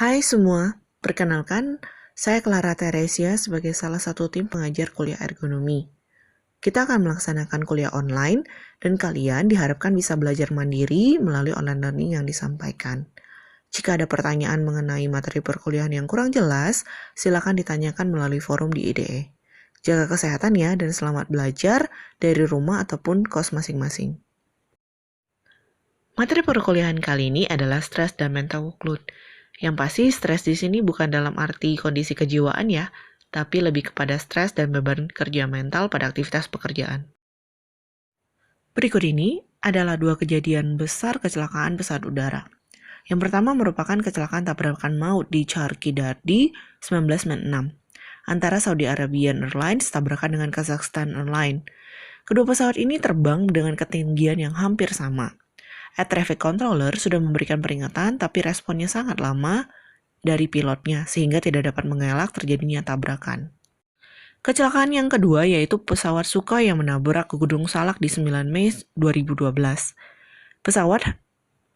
Hai semua, perkenalkan, saya Clara Teresia sebagai salah satu tim pengajar kuliah ergonomi. Kita akan melaksanakan kuliah online, dan kalian diharapkan bisa belajar mandiri melalui online learning yang disampaikan. Jika ada pertanyaan mengenai materi perkuliahan yang kurang jelas, silakan ditanyakan melalui forum di IDE. Jaga kesehatan ya, dan selamat belajar dari rumah ataupun kos masing-masing. Materi perkuliahan kali ini adalah stres dan mental workload. Yang pasti stres di sini bukan dalam arti kondisi kejiwaan ya, tapi lebih kepada stres dan beban kerja mental pada aktivitas pekerjaan. Berikut ini adalah dua kejadian besar kecelakaan pesawat udara. Yang pertama merupakan kecelakaan tabrakan maut di Charky Dardi 1996 antara Saudi Arabian Airlines tabrakan dengan Kazakhstan Airlines. Kedua pesawat ini terbang dengan ketinggian yang hampir sama. Air Traffic Controller sudah memberikan peringatan, tapi responnya sangat lama dari pilotnya, sehingga tidak dapat mengelak terjadinya tabrakan. Kecelakaan yang kedua yaitu pesawat Sukhoi yang menabrak ke Gunung Salak di 9 Mei 2012.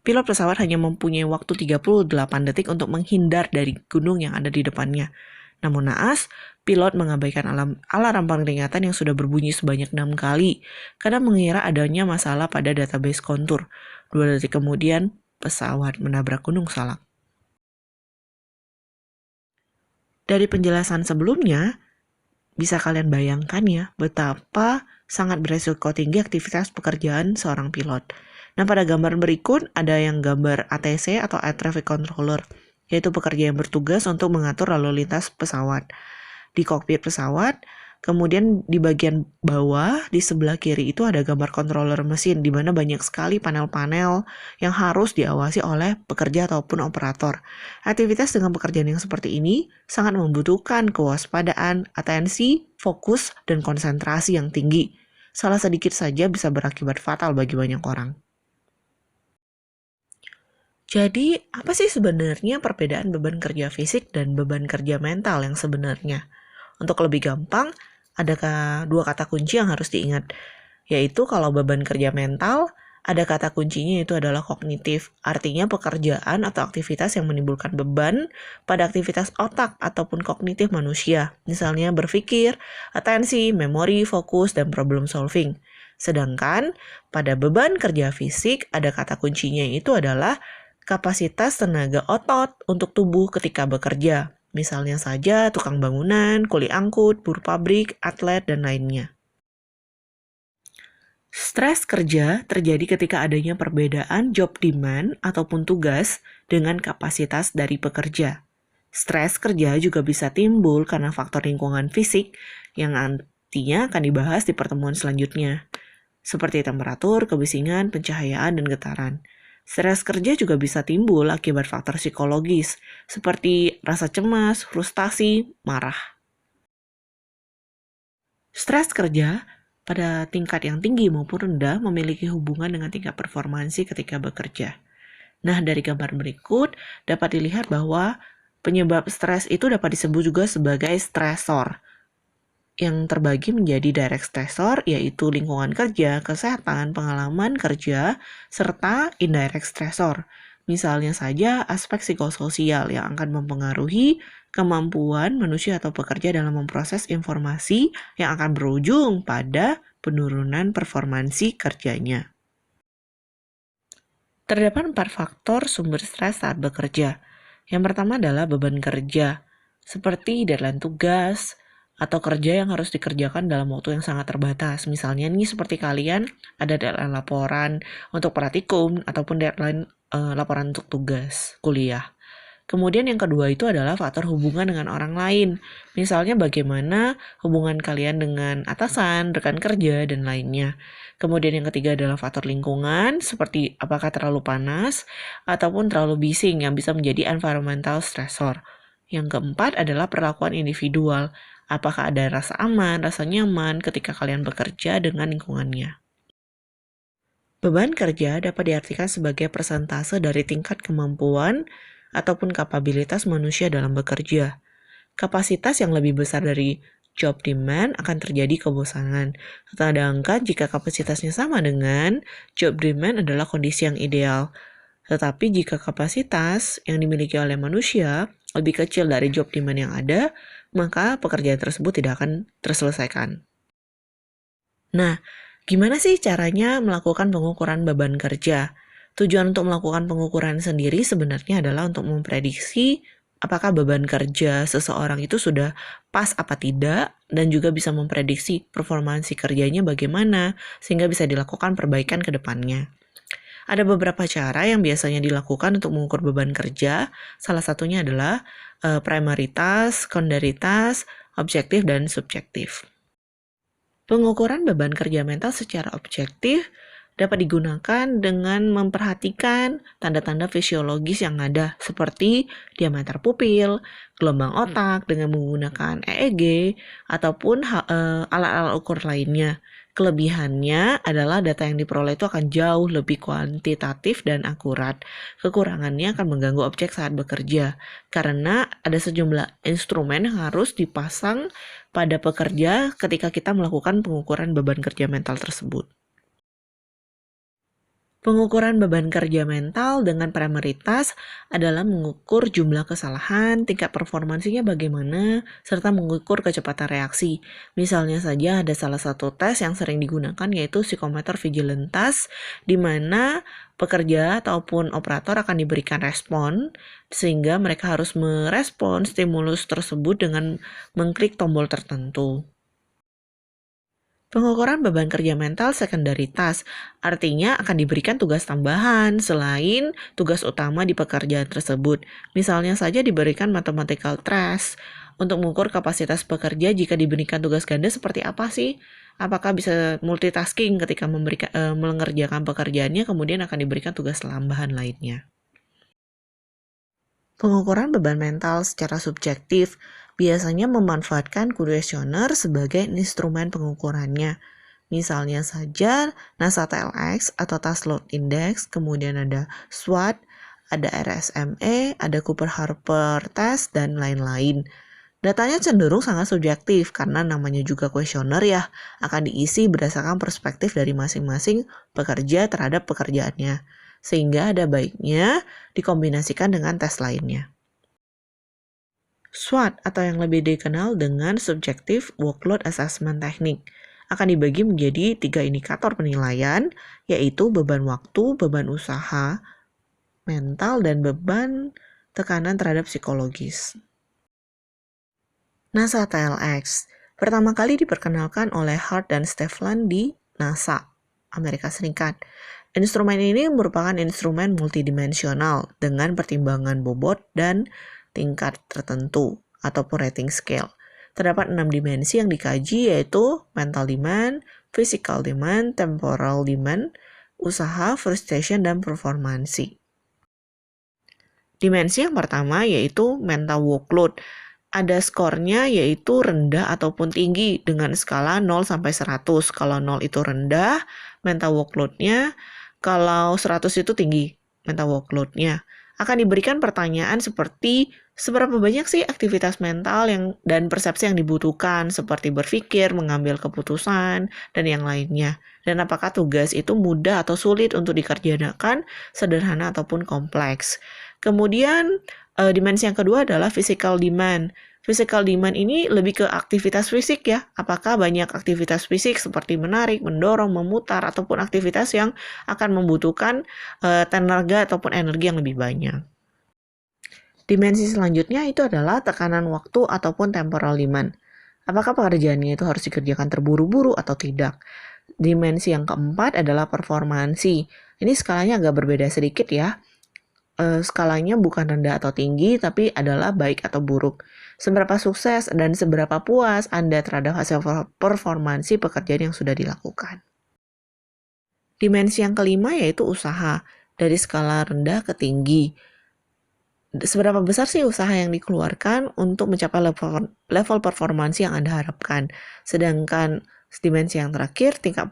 Pilot pesawat hanya mempunyai waktu 38 detik untuk menghindar dari gunung yang ada di depannya. Namun naas, pilot mengabaikan alarm peringatan yang sudah berbunyi sebanyak 6 kali karena mengira adanya masalah pada database kontur. 2 detik kemudian, pesawat menabrak Gunung Salak. Dari penjelasan sebelumnya, bisa kalian bayangkan ya betapa sangat beresiko tinggi aktivitas pekerjaan seorang pilot. Nah, pada gambar berikut ada yang gambar ATC atau Air Traffic Controller, yaitu pekerja yang bertugas untuk mengatur lalu lintas pesawat. Di kokpit pesawat, kemudian di bagian bawah, di sebelah kiri itu ada gambar controller mesin, di mana banyak sekali panel-panel yang harus diawasi oleh pekerja ataupun operator. Aktivitas dengan pekerjaan yang seperti ini sangat membutuhkan kewaspadaan, atensi, fokus, dan konsentrasi yang tinggi. Salah sedikit saja bisa berakibat fatal bagi banyak orang. Jadi, apa sih sebenarnya perbedaan beban kerja fisik dan beban kerja mental yang sebenarnya? Untuk lebih gampang, ada dua kata kunci yang harus diingat, yaitu kalau beban kerja mental, ada kata kuncinya yaitu adalah kognitif, artinya pekerjaan atau aktivitas yang menimbulkan beban pada aktivitas otak ataupun kognitif manusia, misalnya berpikir, atensi, memori, fokus, dan problem solving. Sedangkan pada beban kerja fisik, ada kata kuncinya itu adalah kapasitas tenaga otot untuk tubuh ketika bekerja. Misalnya saja tukang bangunan, kuli angkut, buruh pabrik, atlet, dan lainnya. Stres kerja terjadi ketika adanya perbedaan job demand ataupun tugas dengan kapasitas dari pekerja. Stres kerja juga bisa timbul karena faktor lingkungan fisik yang nantinya akan dibahas di pertemuan selanjutnya, seperti temperatur, kebisingan, pencahayaan, dan getaran. Stres kerja juga bisa timbul akibat faktor psikologis, seperti rasa cemas, frustasi, marah. Stres kerja pada tingkat yang tinggi maupun rendah memiliki hubungan dengan tingkat performansi ketika bekerja. Nah, dari gambar berikut dapat dilihat bahwa penyebab stres itu dapat disebut juga sebagai stresor, yang terbagi menjadi direct stressor, yaitu lingkungan kerja, kesehatan, pengalaman kerja, serta indirect stressor. Misalnya saja aspek psikososial yang akan mempengaruhi kemampuan manusia atau pekerja dalam memproses informasi yang akan berujung pada penurunan performansi kerjanya. Terdapat 4 faktor sumber stres saat bekerja. Yang pertama adalah beban kerja, seperti deadline tugas, atau kerja yang harus dikerjakan dalam waktu yang sangat terbatas. Misalnya nih seperti kalian ada deadline laporan untuk praktikum ataupun deadline laporan untuk tugas kuliah. Kemudian yang kedua itu adalah faktor hubungan dengan orang lain. Misalnya bagaimana hubungan kalian dengan atasan, rekan kerja, dan lainnya. Kemudian yang ketiga adalah faktor lingkungan, seperti apakah terlalu panas ataupun terlalu bising yang bisa menjadi environmental stressor. Yang keempat adalah perlakuan individual. Apakah ada rasa aman, rasa nyaman ketika kalian bekerja dengan lingkungannya. Beban kerja dapat diartikan sebagai persentase dari tingkat kemampuan ataupun kapabilitas manusia dalam bekerja. Kapasitas yang lebih besar dari job demand akan terjadi kebosanan. Sedangkan jika kapasitasnya sama dengan job demand adalah kondisi yang ideal. Tetapi jika kapasitas yang dimiliki oleh manusia lebih kecil dari job demand yang ada, maka pekerjaan tersebut tidak akan terselesaikan. Nah, gimana sih caranya melakukan pengukuran beban kerja? Tujuan untuk melakukan pengukuran sendiri sebenarnya adalah untuk memprediksi apakah beban kerja seseorang itu sudah pas apa tidak, dan juga bisa memprediksi performansi kerjanya bagaimana, sehingga bisa dilakukan perbaikan ke depannya. Ada beberapa cara yang biasanya dilakukan untuk mengukur beban kerja. Salah satunya adalah primary task, secondary task, objektif, dan subjektif. Pengukuran beban kerja mental secara objektif dapat digunakan dengan memperhatikan tanda-tanda fisiologis yang ada seperti diameter pupil, gelombang otak dengan menggunakan EEG, ataupun alat-alat ukur lainnya. Kelebihannya adalah data yang diperoleh itu akan jauh lebih kuantitatif dan akurat. Kekurangannya akan mengganggu objek saat bekerja, karena ada sejumlah instrumen yang harus dipasang pada pekerja ketika kita melakukan pengukuran beban kerja mental tersebut. Pengukuran beban kerja mental dengan primary task adalah mengukur jumlah kesalahan, tingkat performansinya bagaimana, serta mengukur kecepatan reaksi. Misalnya saja ada salah satu tes yang sering digunakan yaitu psikometer vigilance task, di mana pekerja ataupun operator akan diberikan respon, sehingga mereka harus merespon stimulus tersebut dengan mengklik tombol tertentu. Pengukuran beban kerja mental secondary task, artinya akan diberikan tugas tambahan selain tugas utama di pekerjaan tersebut. Misalnya saja diberikan mathematical task untuk mengukur kapasitas pekerja jika diberikan tugas ganda seperti apa sih? Apakah bisa multitasking ketika mengerjakan pekerjaannya, kemudian akan diberikan tugas tambahan lainnya. Pengukuran beban mental secara subjektif biasanya memanfaatkan kuesioner sebagai instrumen pengukurannya. Misalnya saja NASA TLX atau Task Load Index, kemudian ada SWOT, ada RSME, ada Cooper-Harper Test, dan lain-lain. Datanya cenderung sangat subjektif karena namanya juga kuesioner ya, akan diisi berdasarkan perspektif dari masing-masing pekerja terhadap pekerjaannya, sehingga ada baiknya dikombinasikan dengan tes lainnya. SWOT atau yang lebih dikenal dengan Subjective Workload Assessment Technique akan dibagi menjadi 3 indikator penilaian, yaitu beban waktu, beban usaha, mental, dan beban tekanan terhadap psikologis. NASA TLX pertama kali diperkenalkan oleh Hart dan Stefan di NASA, Amerika Serikat. Instrumen ini merupakan instrumen multidimensional dengan pertimbangan bobot dan tingkat tertentu ataupun rating scale. Terdapat 6 dimensi yang dikaji, yaitu mental demand, physical demand, temporal demand, usaha, frustration, dan performansi. Dimensi yang pertama yaitu mental workload. Ada skornya yaitu rendah ataupun tinggi dengan skala 0 sampai 100. Kalau 0 itu rendah, mental workload-nya. Kalau 100 itu tinggi, mental workload-nya. Akan diberikan pertanyaan seperti seberapa banyak sih aktivitas mental dan persepsi yang dibutuhkan, seperti berpikir, mengambil keputusan, dan yang lainnya. Dan apakah tugas itu mudah atau sulit untuk dikerjakan, sederhana ataupun kompleks. Kemudian dimensi yang kedua adalah physical demand. Physical demand ini lebih ke aktivitas fisik ya. Apakah banyak aktivitas fisik seperti menarik, mendorong, memutar, ataupun aktivitas yang akan membutuhkan tenaga ataupun energi yang lebih banyak. Dimensi selanjutnya itu adalah tekanan waktu ataupun temporal demand. Apakah pekerjaannya itu harus dikerjakan terburu-buru atau tidak? Dimensi yang keempat adalah performansi. Ini skalanya agak berbeda sedikit ya. Skalanya bukan rendah atau tinggi, tapi adalah baik atau buruk. Seberapa sukses dan seberapa puas Anda terhadap hasil performansi pekerjaan yang sudah dilakukan. Dimensi yang kelima yaitu usaha, dari skala rendah ke tinggi. Seberapa besar sih usaha yang dikeluarkan untuk mencapai level performansi yang Anda harapkan. Sedangkan dimensi yang terakhir, tingkat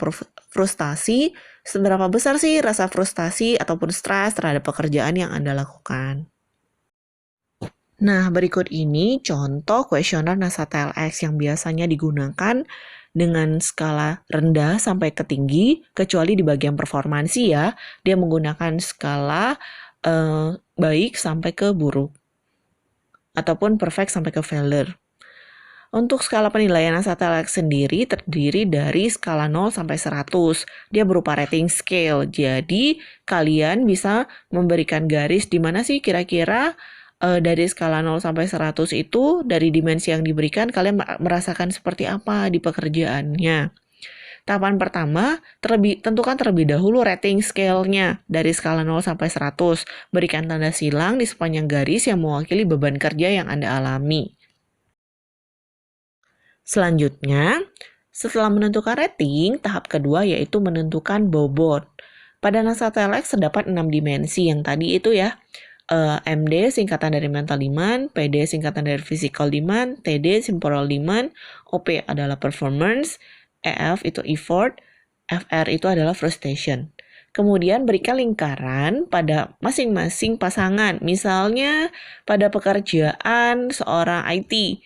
frustasi, seberapa besar sih rasa frustasi ataupun stres terhadap pekerjaan yang Anda lakukan. Nah, berikut ini contoh kuesioner NASA TLX yang biasanya digunakan dengan skala rendah sampai ke tinggi, kecuali di bagian performansi ya, dia menggunakan skala baik sampai ke buruk, ataupun perfect sampai ke failure. Untuk skala penilaian NASA TLX sendiri terdiri dari skala 0 sampai 100. Dia berupa rating scale. Jadi, kalian bisa memberikan garis di mana sih kira-kira dari skala 0 sampai 100 itu, dari dimensi yang diberikan, kalian merasakan seperti apa di pekerjaannya. Tahapan pertama, tentukan terlebih dahulu rating scale-nya dari skala 0 sampai 100. Berikan tanda silang di sepanjang garis yang mewakili beban kerja yang Anda alami. Selanjutnya, setelah menentukan rating, tahap kedua yaitu menentukan bobot. Pada NASA TLX terdapat 6 dimensi yang tadi itu ya. MD singkatan dari mental demand, PD singkatan dari physical demand, TD temporal demand, OP adalah performance, EF itu effort, FR itu adalah frustration. Kemudian berikan lingkaran pada masing-masing pasangan. Misalnya pada pekerjaan seorang IT,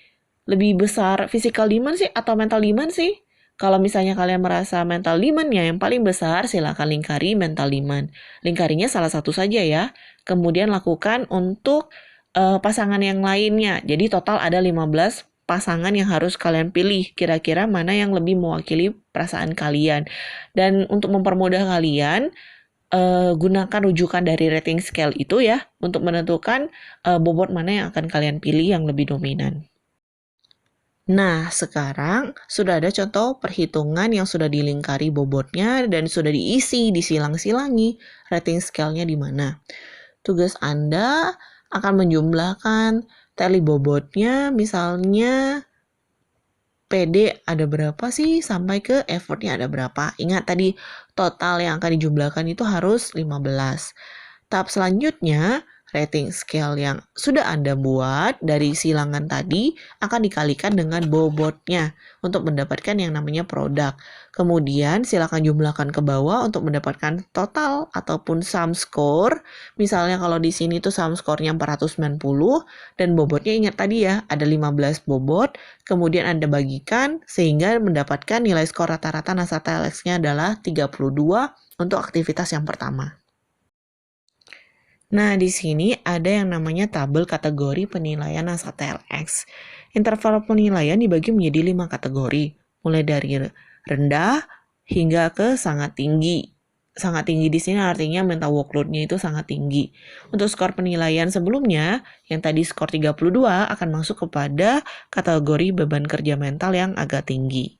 lebih besar physical demand sih atau mental demand sih? Kalau misalnya kalian merasa mental demand-nya yang paling besar, silakan lingkari mental demand. Lingkarinya salah satu saja ya. Kemudian lakukan untuk pasangan yang lainnya. Jadi total ada 15 pasangan yang harus kalian pilih. Kira-kira mana yang lebih mewakili perasaan kalian. Dan untuk mempermudah kalian, gunakan rujukan dari rating scale itu ya untuk menentukan bobot mana yang akan kalian pilih yang lebih dominan. Nah, sekarang sudah ada contoh perhitungan yang sudah dilingkari bobotnya dan sudah diisi, disilang-silangi rating scale-nya di mana. Tugas Anda akan menjumlahkan tally bobotnya, misalnya PD ada berapa sih sampai ke effortnya ada berapa. Ingat tadi total yang akan dijumlahkan itu harus 15. Tahap selanjutnya, rating scale yang sudah Anda buat dari silangan tadi akan dikalikan dengan bobotnya untuk mendapatkan yang namanya produk. Kemudian silakan jumlahkan ke bawah untuk mendapatkan total ataupun sum score. Misalnya kalau di sini tuh sum score-nya 490 dan bobotnya ingat tadi ya ada 15 bobot. Kemudian Anda bagikan sehingga mendapatkan nilai skor rata-rata NASA TLX-nya adalah 32 untuk aktivitas yang pertama. Nah, di sini ada yang namanya tabel kategori penilaian NASA TLX. Interval penilaian dibagi menjadi 5 kategori, mulai dari rendah hingga ke sangat tinggi. Sangat tinggi di sini artinya mental workload-nya itu sangat tinggi. Untuk skor penilaian sebelumnya, yang tadi skor 32 akan masuk kepada kategori beban kerja mental yang agak tinggi.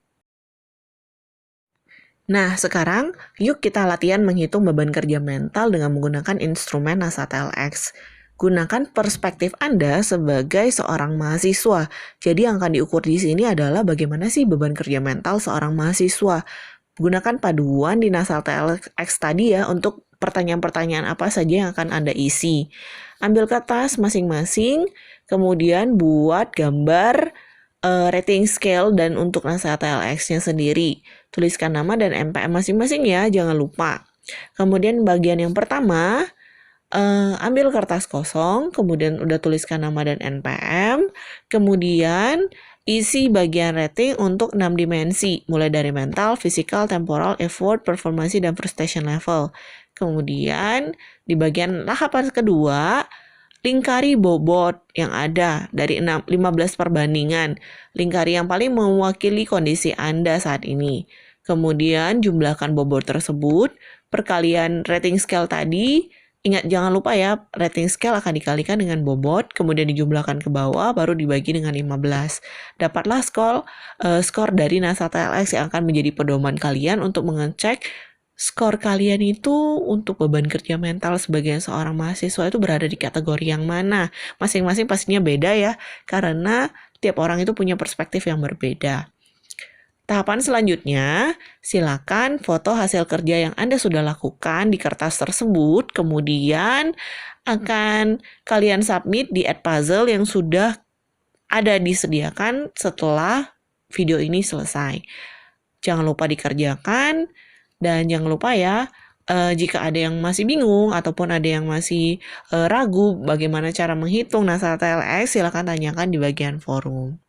Nah, sekarang yuk kita latihan menghitung beban kerja mental dengan menggunakan instrumen NASA TLX. Gunakan perspektif Anda sebagai seorang mahasiswa. Jadi yang akan diukur di sini adalah bagaimana sih beban kerja mental seorang mahasiswa. Gunakan paduan di NASA TLX tadi ya untuk pertanyaan-pertanyaan apa saja yang akan Anda isi. Ambil kertas masing-masing, kemudian buat gambar rating scale dan untuk NASA TLX-nya sendiri. Tuliskan nama dan NPM masing-masing ya, jangan lupa. Kemudian bagian yang pertama, ambil kertas kosong, kemudian udah tuliskan nama dan NPM, kemudian isi bagian rating untuk 6 dimensi, mulai dari mental, physical, temporal, effort, performansi, dan prestation level. Kemudian di bagian tahapan kedua, lingkari bobot yang ada dari 15 perbandingan. Lingkari yang paling mewakili kondisi Anda saat ini. Kemudian jumlahkan bobot tersebut, perkalian rating scale tadi. Ingat jangan lupa ya, rating scale akan dikalikan dengan bobot, kemudian dijumlahkan ke bawah, baru dibagi dengan 15. Dapatlah skor dari NASA TLX yang akan menjadi pedoman kalian untuk mengecek skor kalian itu untuk beban kerja mental sebagai seorang mahasiswa itu berada di kategori yang mana. Masing-masing pastinya beda ya, karena tiap orang itu punya perspektif yang berbeda. Tahapan selanjutnya, silakan foto hasil kerja yang Anda sudah lakukan di kertas tersebut, kemudian akan kalian submit di Edpuzzle yang sudah ada disediakan setelah video ini selesai. Jangan lupa dikerjakan. Dan jangan lupa ya, Jika ada yang masih bingung ataupun ada yang masih ragu bagaimana cara menghitung nasabah TLX, silakan tanyakan di bagian forum.